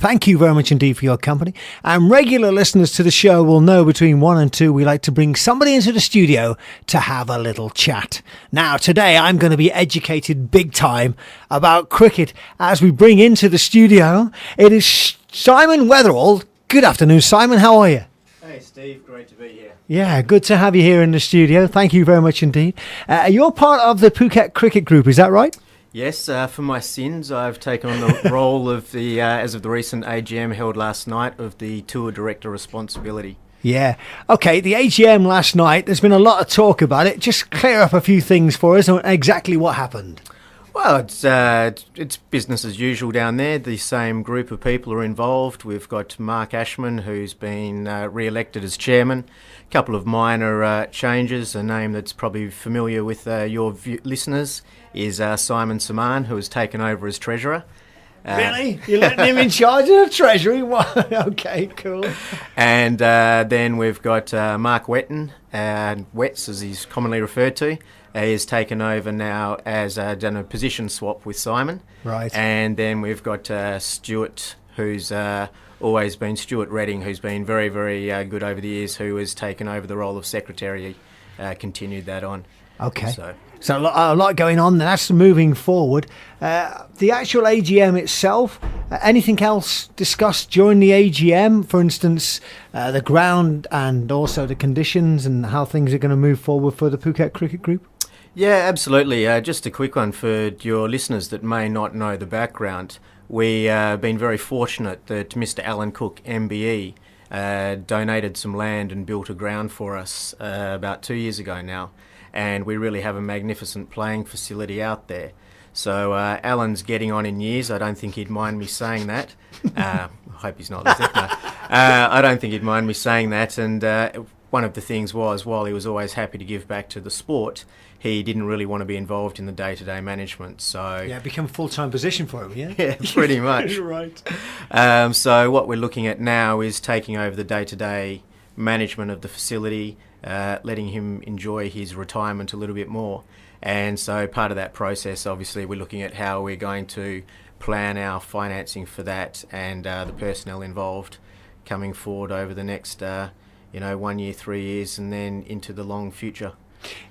thank you very much indeed for your company. And regular listeners to the show will know between 1 and 2 we like to bring somebody into the studio to have a little chat. Now today I'm going to be educated big time about cricket as we bring into the studio. It is Simon Weatherall. Good afternoon, Simon. How are you? Hey Steve, great to be here. Yeah, good to have you here in the studio. Thank you very much indeed. You're part of the Phuket Cricket Group, is that right? Yes, for my sins, I've taken on the role of the, as of the recent AGM held last night, of the tour director responsibility. Yeah. Okay, the AGM last night, there's been a lot of talk about it. Just clear up a few things for us on exactly what happened. Well, it's business as usual down there. The same group of people are involved. We've got Mark Ashman, who's been re-elected as chairman. A couple of minor changes. A name that's probably familiar with your listeners is Simon Saman, who has taken over as treasurer. Really? You're letting him in charge of the treasury? Okay, cool. And then we've got Mark Wetton, Wets as he's commonly referred to. He has taken over now as done a position swap with Simon. Right. And then we've got Stuart, who's always been Stuart Redding, who's been very, very good over the years, who has taken over the role of secretary, continued that on. Okay. So a lot going on. That's moving forward. The actual AGM itself, anything else discussed during the AGM? For instance, the ground and also the conditions and how things are going to move forward for the Phuket Cricket Group? Yeah, absolutely. Just a quick one for your listeners that may not know the background. We've been very fortunate that Mr. Alan Cook, MBE, donated some land and built a ground for us about 2 years ago now. And we really have a magnificent playing facility out there. So Alan's getting on in years. I don't think he'd mind me saying that. I hope he's not listening. No. I don't think he'd mind me saying that. And one of the things was, while he was always happy to give back to the sport, he didn't really want to be involved in the day-to-day management. So yeah, become a full-time position for him, yeah? Yeah, pretty much. Right. So what we're looking at now is taking over the day-to-day management of the facility, letting him enjoy his retirement a little bit more. And so part of that process, obviously, we're looking at how we're going to plan our financing for that and the personnel involved coming forward over the next 1 year, 3 years, and then into the long future.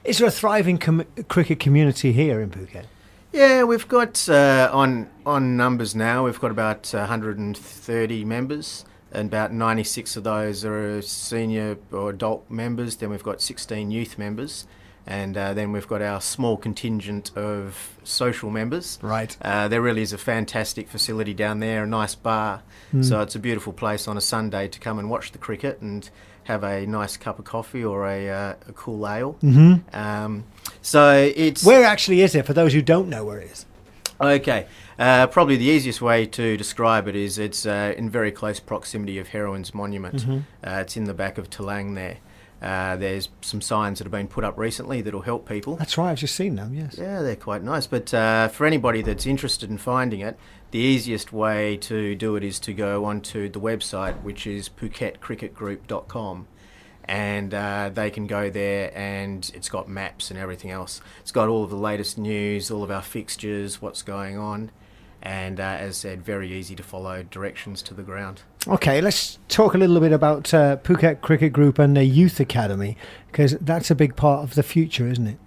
Is there a thriving cricket community here in Phuket? Yeah, we've got, on numbers now, we've got about 130 members, and about 96 of those are senior or adult members. Then we've got 16 youth members, and then we've got our small contingent of social members. Right. There really is a fantastic facility down there, a nice bar. So it's a beautiful place on a Sunday to come and watch the cricket and have a nice cup of coffee or a cool ale. Mm-hmm. So it's... Where actually is it, for those who don't know where it is? Okay. Probably the easiest way to describe it is it's in very close proximity of Heroines Monument. Mm-hmm. It's in the back of Talang there. There's some signs that have been put up recently that'll help people. That's right, I've just seen them, yes. Yeah, they're quite nice. But for anybody that's interested in finding it, the easiest way to do it is to go onto the website, which is phuketcricketgroup.com. And they can go there, and it's got maps and everything else. It's got all of the latest news, all of our fixtures, what's going on. And as I said, very easy to follow directions to the ground. Okay, let's talk a little bit about Phuket Cricket Group and the Youth Academy, because that's a big part of the future, isn't it?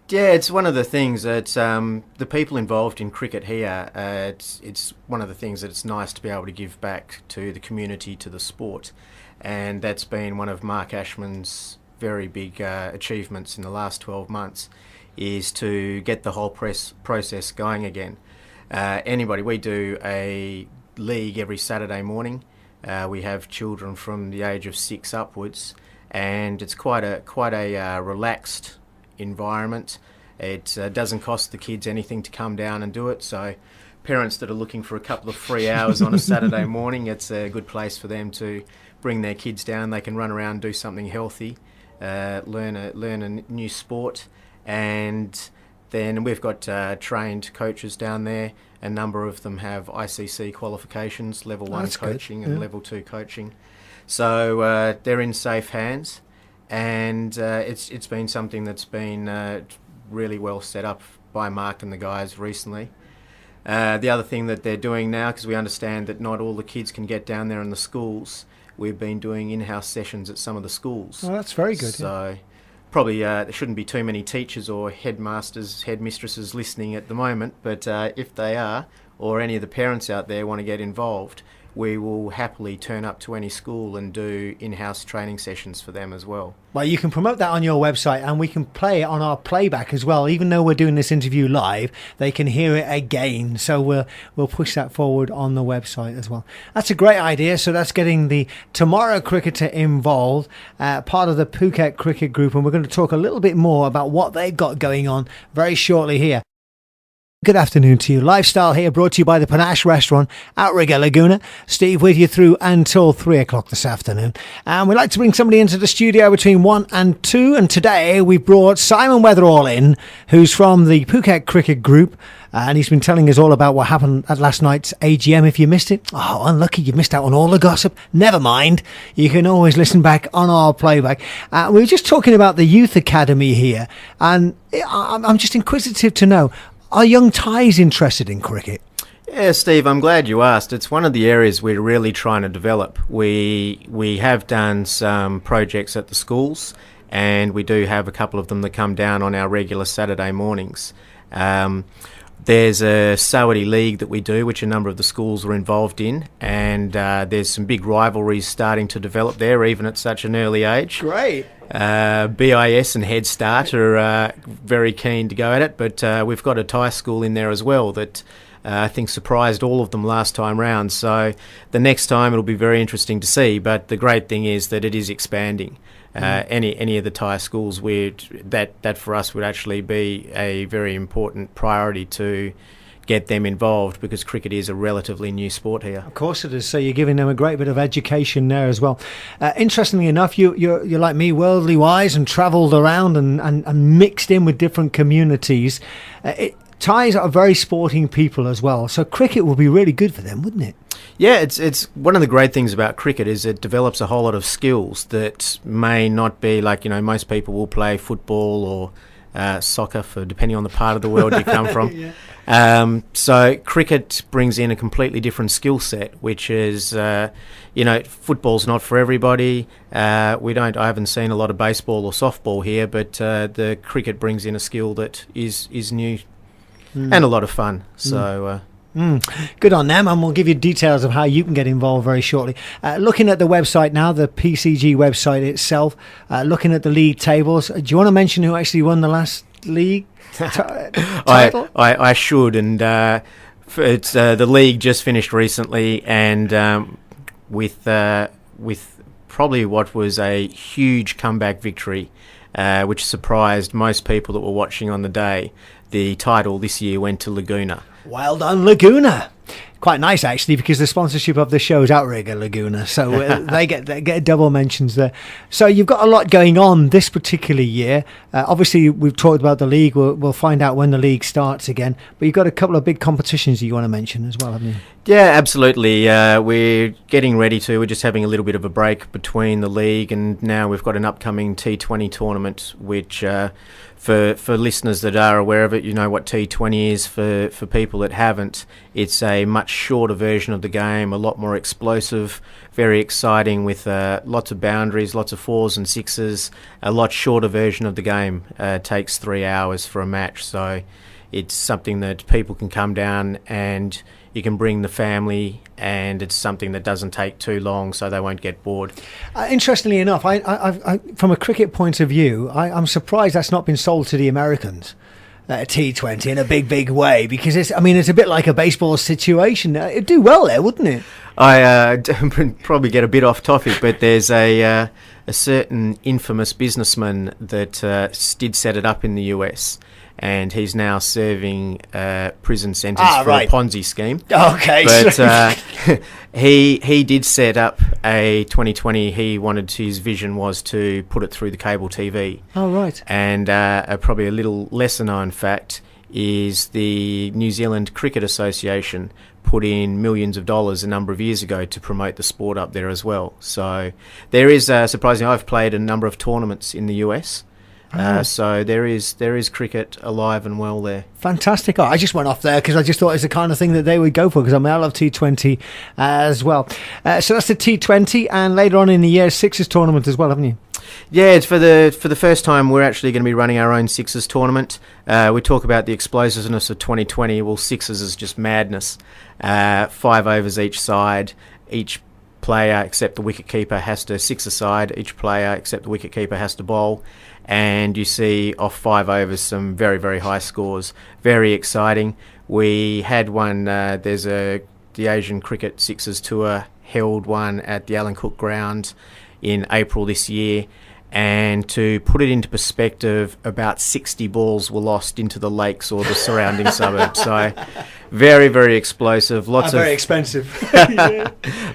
Yeah, it's one of the things that the people involved in cricket here, it's one of the things that it's nice to be able to give back to the community, to the sport. And that's been one of Mark Ashman's very big achievements in the last 12 months, is to get the whole process going again. We do a league every Saturday morning. We have children from the age of 6 upwards, and it's quite a relaxed environment. It doesn't cost the kids anything to come down and do it, so parents that are looking for a couple of free hours on a Saturday morning, it's a good place for them to bring their kids down. They can run around, do something healthy, learn a new sport, and then we've got trained coaches down there. A number of them have ICC qualifications, level 1 coaching and level 2 coaching. So they're in safe hands, and it's been something that's been really well set up by Mark and the guys recently. The other thing that they're doing now, because we understand that not all the kids can get down there in the schools, we've been doing in-house sessions at some of the schools. Oh, that's very good. So probably there shouldn't be too many teachers or headmasters, headmistresses listening at the moment, but if they are, or any of the parents out there want to get involved, we will happily turn up to any school and do in-house training sessions for them as well. Well, you can promote that on your website, and we can play it on our playback as well. Even though we're doing this interview live, they can hear it again. So we'll push that forward on the website as well. That's a great idea. So that's getting the Tomorrow cricketer involved, part of the Phuket Cricket Group, and we're going to talk a little bit more about what they've got going on very shortly here. Good afternoon to you. Lifestyle here, brought to you by the Panache Restaurant, Outrigger Laguna. Steve with you through until 3 o'clock this afternoon. And we'd like to bring somebody into the studio between 1 and 2. And today we brought Simon Weatherall in, who's from the Phuket Cricket Group. And he's been telling us all about what happened at last night's AGM. If you missed it, oh, unlucky, you missed out on all the gossip. Never mind. You can always listen back on our playback. We were just talking about the Youth Academy here. And I'm just inquisitive to know, are young Thais interested in cricket? Yeah, Steve, I'm glad you asked. It's one of the areas we're really trying to develop. We have done some projects at the schools, and we do have a couple of them that come down on our regular Saturday mornings. There's a Sawadee League that we do, which a number of the schools are involved in, and there's some big rivalries starting to develop there, even at such an early age. Great. BIS and Head Start are very keen to go at it, but we've got a Thai school in there as well that I think surprised all of them last time round. So the next time it'll be very interesting to see, but the great thing is that it is expanding. Any of the Thai schools, that for us would actually be a very important priority to get them involved, because cricket is a relatively new sport here. Of course it is. So you're giving them a great bit of education there as well. Interestingly enough, you're like me, worldly wise, and travelled around and mixed in with different communities. Thais are very sporting people as well, so cricket would be really good for them, wouldn't it? Yeah, it's one of the great things about cricket is it develops a whole lot of skills that may not be like, most people will play football or soccer, for depending on the part of the world you come from. Yeah. So cricket brings in a completely different skill set, which is, football's not for everybody. I haven't seen a lot of baseball or softball here, but the cricket brings in a skill that is new and a lot of fun. So. Good on them, and we'll give you details of how you can get involved very shortly. Looking at the website now, the PCG website itself, looking at the league tables, do you want to mention who actually won the last league title? I should, and it's the league just finished recently, and with probably what was a huge comeback victory, which surprised most people that were watching on the day. The title this year went to Laguna. Well done, Laguna. Quite nice, actually, because the sponsorship of the show is Outrigger Laguna, so they get double mentions there. So you've got a lot going on this particular year. Obviously, we've talked about the league. We'll find out when the league starts again. But you've got a couple of big competitions you want to mention as well, haven't you? Yeah, absolutely. We're getting ready to. We're just having a little bit of a break between the league, and now we've got an upcoming T20 tournament, which for listeners that are aware of it, you know what T20 is. For people that haven't, it's a much shorter version of the game, a lot more explosive, very exciting, with lots of boundaries, lots of fours and sixes. A lot shorter version of the game takes 3 hours for a match, so it's something that people can come down and you can bring the family, and it's something that doesn't take too long, so they won't get bored. Interestingly enough, I from a cricket point of view, I'm surprised that's not been sold to the Americans. T20 in a big way, because it's a bit like a baseball situation. It'd do well there, wouldn't it? I probably get a bit off topic, but there's a certain infamous businessman that did set it up in the US, and he's now serving a prison sentence for a Ponzi scheme. Okay. But he did set up a 2020. His vision was to put it through the cable TV. Oh, right. And probably a little lesser known fact is the New Zealand Cricket Association put in millions of dollars a number of years ago to promote the sport up there as well. So there is, surprisingly, I've played a number of tournaments in the US. So there is cricket alive and well there. Fantastic. Oh, I just went off there because I just thought it's the kind of thing that they would go for, because I love T20 as well. So that's the T20, and later on in the year, Sixers tournament as well, haven't you? Yeah, it's for the first time we're actually going to be running our own Sixers tournament. We talk about the explosiveness of 2020. Well, Sixers is just madness. 5 overs each side. Each player except the wicketkeeper has to six-a-side. Each player except the wicketkeeper has to bowl. And you see off 5 overs some very, very high scores. Very exciting. We had one, the Asian Cricket Sixers Tour held one at the Alan Cook Ground in April this year. And to put it into perspective, about 60 balls were lost into the lakes or the surrounding suburbs. So very, very explosive. Very expensive.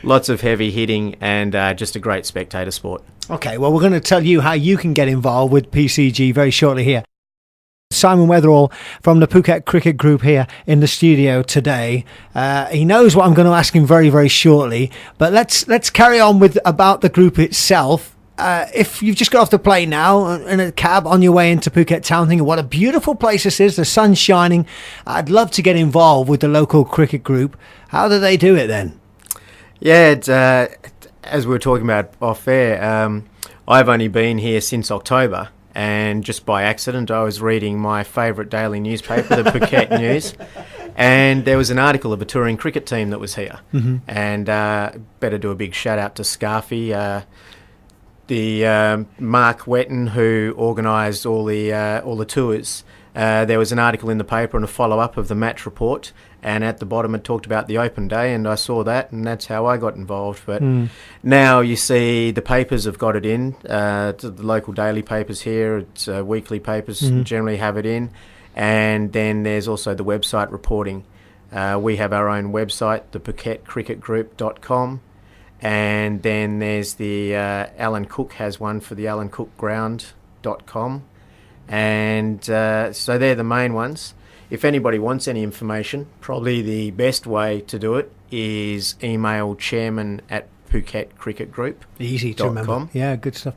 Lots of heavy hitting, and just a great spectator sport. Okay, well, we're going to tell you how you can get involved with PCG very shortly here. Simon Weatherall from the Phuket Cricket Group here in the studio today. He knows what I'm going to ask him very, very shortly. But let's carry on with about the group itself. If you've just got off the plane now in a cab on your way into Phuket town, thinking what a beautiful place this is, the sun's shining, I'd love to get involved with the local cricket group. How do they do it then? Yeah, it's, as we were talking about off air, I've only been here since October, and just by accident I was reading my favourite daily newspaper, the Phuket News, and there was an article of a touring cricket team that was here. Mm-hmm. And better do a big shout out to Scarfy, the Mark Wetton, who organised all the tours. There was an article in the paper and a follow-up of the match report, and at the bottom it talked about the open day, and I saw that, and that's how I got involved. But now you see the papers have got it in, the local daily papers here, it's weekly papers generally have it in, and then there's also the website reporting. We have our own website, the PhuketCricketGroup.com. And then there's the Alan Cook has one for the AlanCookGround.com. And so they're the main ones. If anybody wants any information, probably the best way to do it is email chairman@PhuketCricketGroup.com. Easy to remember. Yeah, good stuff.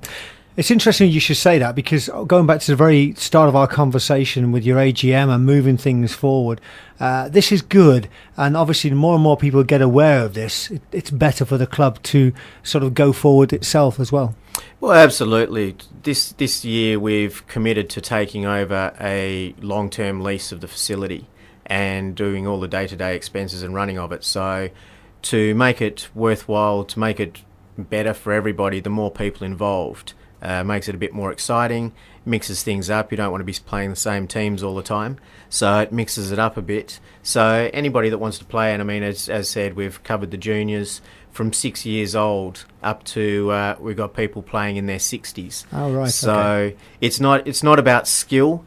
It's interesting you should say that, because going back to the very start of our conversation with your AGM and moving things forward, this is good. And obviously the more and more people get aware of this, it's better for the club to sort of go forward itself as well. Well, absolutely. This year we've committed to taking over a long-term lease of the facility and doing all the day-to-day expenses and running of it. So to make it worthwhile, to make it better for everybody, the more people involved, makes it a bit more exciting, mixes things up. You don't want to be playing the same teams all the time, so it mixes it up a bit. So anybody that wants to play, and I mean, as said, we've covered the juniors from 6 years old up to we've got people playing in their 60s. Oh, right. So okay. it's not about skill.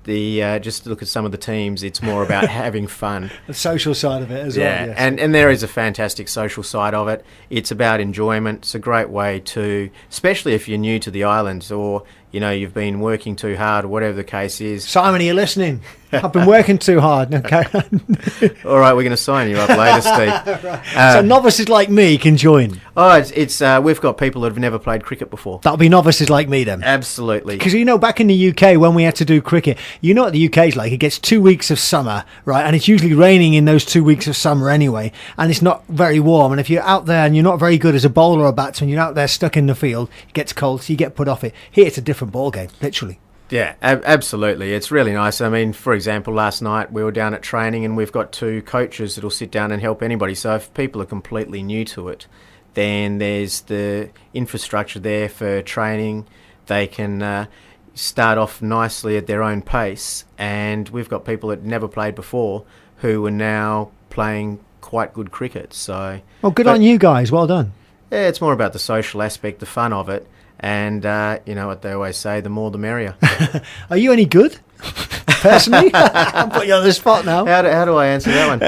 Just look at some of the teams, it's more about having fun. The social side of it as well. Yes. And there is a fantastic social side of it. It's about enjoyment. It's a great way to, especially if you're new to the islands, or you've been working too hard, or whatever the case is. Simon, are you listening? I've been working too hard. Okay. All right, we're going to sign you up later, Steve. Right. So novices like me can join. Oh, it's we've got people that have never played cricket before. That'll be novices like me then. Absolutely. Because back in the UK when we had to do cricket, what the UK's like. It gets 2 weeks of summer, right? And it's usually raining in those 2 weeks of summer anyway, and it's not very warm. And if you're out there and you're not very good as a bowler or a batsman, you're out there stuck in the field, it gets cold, so you get put off it. Here it's a different ball game, literally. Yeah, absolutely. It's really nice. I mean, for example, last night we were down at training, and we've got 2 coaches that'll sit down and help anybody. So if people are completely new to it, then there's the infrastructure there for training. They can start off nicely at their own pace, and we've got people that never played before who are now playing quite good cricket. So, well, good on you guys. Well done. Yeah, it's more about the social aspect, the fun of it. And you know what they always say, the more the merrier. Are you any good? Personally? I'm putting you on the spot now. How do I answer that one?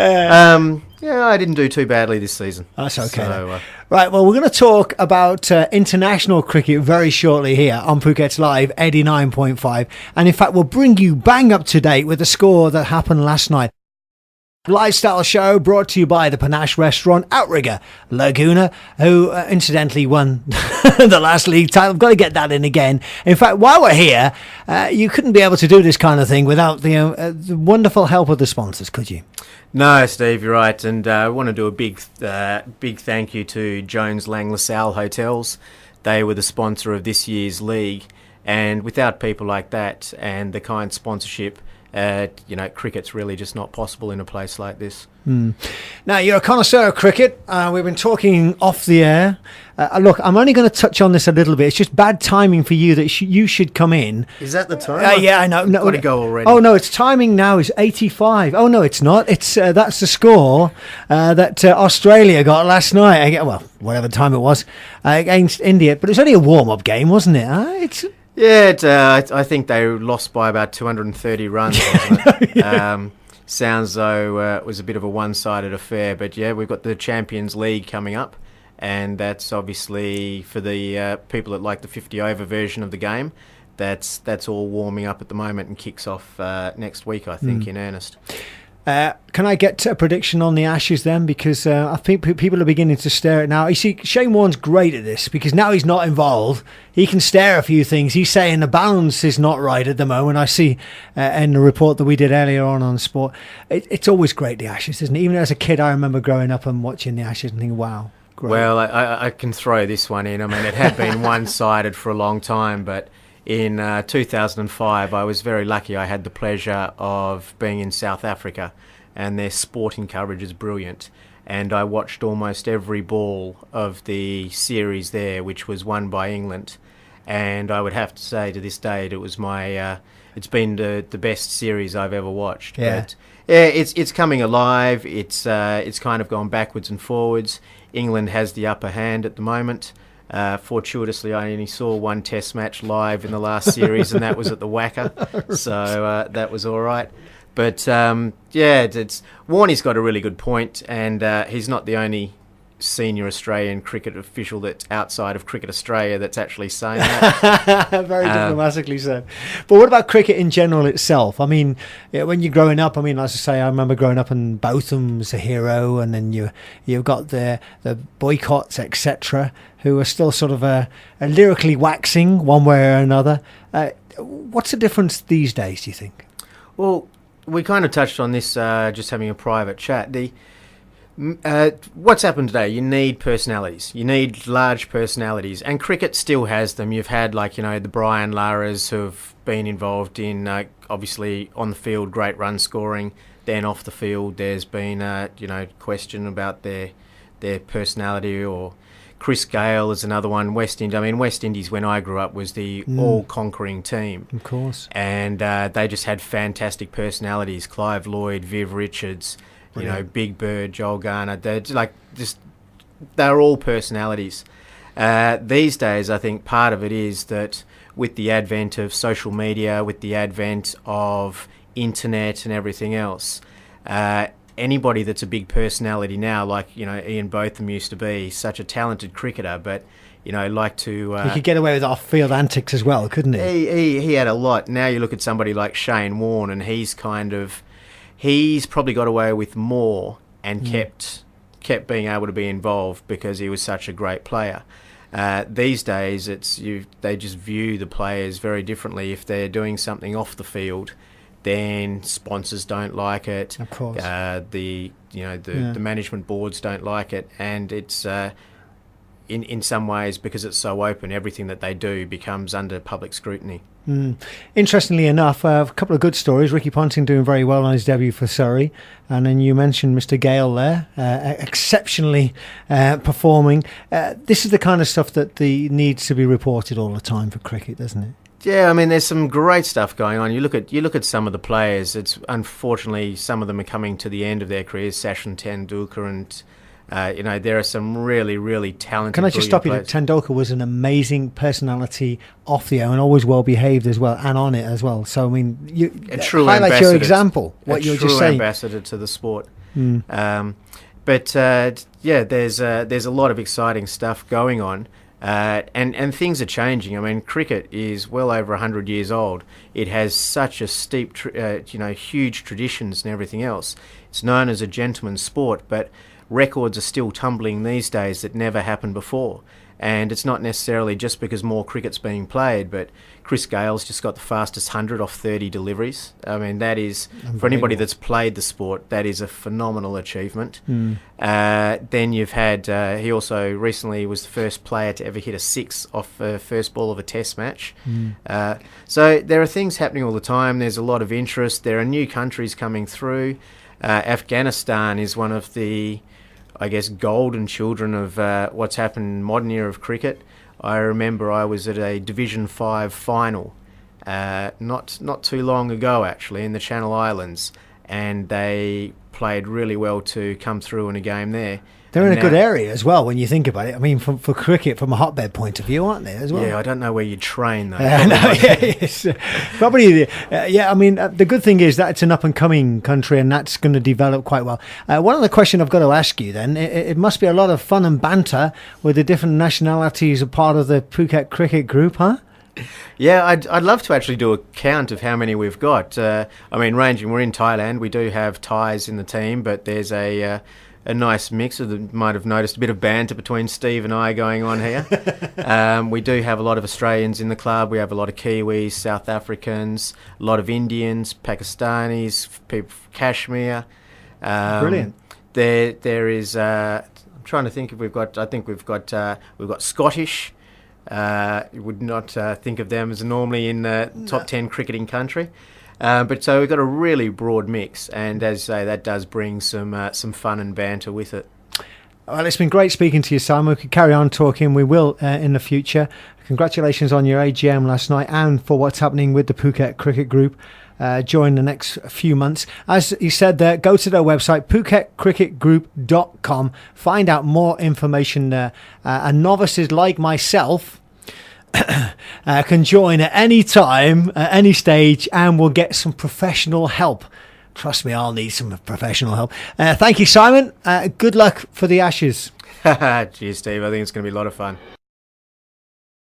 Yeah, I didn't do too badly this season. That's okay. So, right, well, we're going to talk about international cricket very shortly here on Phuket's Live 89.5. And in fact, we'll bring you bang up to date with the score that happened last night. Lifestyle show brought to you by the Panache restaurant Outrigger Laguna, who incidentally won the last league title. I've got to get that in again. In fact, while we're here, you couldn't be able to do this kind of thing without the wonderful help of the sponsors, could you? No, Steve, you're right. And I want to do a big thank you to Jones Lang LaSalle Hotels. They were the sponsor of this year's league. And without people like that and the kind sponsorship, cricket's really just not possible in a place like this. Now, you're a connoisseur of cricket. We've been talking off the air. Look, I'm only going to touch on this a little bit. It's just bad timing for you that you should come in. Is that the time? Yeah, I know. No, got to go already. Oh, no, its timing now is 85. Oh, no, it's not. It's that's the score that Australia got last night. Well, whatever time it was, against India. But it's only a warm-up game, wasn't it? Yeah, I think they lost by about 230 runs, wasn't it? Yeah. Sounds though it was a bit of a one-sided affair, but yeah, we've got the Champions League coming up, and that's obviously for the people that like the 50-over version of the game. That's all warming up at the moment and kicks off next week, I think, in earnest. Can I get a prediction on the Ashes then? Because I think people are beginning to stare at now. You see, Shane Warne's great at this because now he's not involved. He can stare a few things. He's saying the balance is not right at the moment. I see in the report that we did earlier on Sport. It's always great, the Ashes, isn't it? Even as a kid, I remember growing up and watching the Ashes and thinking, wow, great. Well, I can throw this one in. I mean, it had been one-sided for a long time, but in 2005, I was very lucky. I had the pleasure of being in South Africa, and their sporting coverage is brilliant. And I watched almost every ball of the series there, which was won by England. And I would have to say to this date, it was it's been the best series I've ever watched. Yeah. But yeah, it's coming alive. It's kind of gone backwards and forwards. England has the upper hand at the moment. Fortuitously, I only saw one test match live in the last series, and that was at the Wacker, so that was all right. But Warnie's got a really good point, and he's not the only senior Australian cricket official that's outside of Cricket Australia that's actually saying that. Very diplomatically so. But what about cricket in general itself? I mean, when you're growing up, as I say, I remember growing up and Botham's a hero, and then you've got the boycotts, etc., who are still sort of lyrically waxing one way or another. What's the difference these days, do you think? Well, we kind of touched on this just having a private chat. What's happened today? You need personalities. You need large personalities, and cricket still has them. You've had the Brian Laras who've been involved in obviously on the field great run scoring. Then off the field, there's been question about their personality. Or Chris Gale is another one. West Indies when I grew up was the all-conquering team, of course, and they just had fantastic personalities. Clive Lloyd, Viv Richards. Brilliant. Big Bird, Joel Garner, they're all personalities. These days, I think part of it is that with the advent of social media, with the advent of internet and everything else, anybody that's a big personality now, like Ian Botham used to be, such a talented cricketer, but he could get away with off-field antics as well, couldn't he? He had a lot. Now you look at somebody like Shane Warne, and he's probably got away with more and kept being able to be involved because he was such a great player. These days, they just view the players very differently. If they're doing something off the field, then sponsors don't like it. Of course, the management boards don't like it, and it's in some ways because it's so open. Everything that they do becomes under public scrutiny. Interestingly enough, a couple of good stories. Ricky Ponting doing very well on his debut for Surrey, and then you mentioned Mr. Gale there, exceptionally performing. This is the kind of stuff that needs to be reported all the time for cricket, doesn't it? Yeah, there's some great stuff going on. You look at some of the players. It's unfortunately some of them are coming to the end of their careers. Sachin Tendulkar and. There are some really, really talented. Can I just stop you? Tendulkar was an amazing personality off the air and always well behaved as well, and on it as well. So a true highlight your example. What you're just saying. A true ambassador to the sport. There's a lot of exciting stuff going on. And things are changing. Cricket is well over 100 years old. It has such a steep, huge traditions and everything else. It's known as a gentleman's sport, but records are still tumbling these days that never happened before. And it's not necessarily just because more cricket's being played, but Chris Gale's just got the fastest 100 off 30 deliveries. I mean, that is, for anybody that's played the sport, that is a phenomenal achievement. Then you've had, he also recently was the first player to ever hit a 6 off the first ball of a test match. So there are things happening all the time. There's a lot of interest. There are new countries coming through. Afghanistan is one of the, I guess, golden children of what's happened in the modern era of cricket. I remember I was at a Division 5 final not too long ago, actually, in the Channel Islands, and they played really well to come through in a game there. They're in a good area as well when you think about it. I mean, for cricket, from a hotbed point of view, aren't they, as well? Yeah, I don't know where you train, though. Probably, I mean, the good thing is that it's an up-and-coming country, and that's going to develop quite well. One other question I've got to ask you, then, it must be a lot of fun and banter with the different nationalities a part of the Phuket Cricket Group, huh? Yeah, I'd love to actually do a count of how many we've got. I mean, we're in Thailand. We do have Thais in the team, but there's a nice mix of them. Might have noticed a bit of banter between Steve and I going on here. We do have a lot of Australians in the club. We have a lot of Kiwis, South Africans, a lot of Indians, Pakistanis, people from Kashmir. Brilliant. There is. I'm trying to think if we've got. I think we've got Scottish. You would not think of them as normally in the top 10 cricketing country. But so we've got a really broad mix, and as I say, that does bring some fun and banter with it. Well, it's been great speaking to you, Simon. We could carry on talking. We will in the future. Congratulations on your AGM last night and for what's happening with the Phuket Cricket Group during the next few months. As you said there, go to their website, PhuketCricketGroup.com. Find out more information there. And novices like myself can join at any time, at any stage, and we'll get some professional help. Trust me, I'll need some professional help. Thank you, Simon. Good luck for the Ashes. Cheers, Steve. I think it's going to be a lot of fun.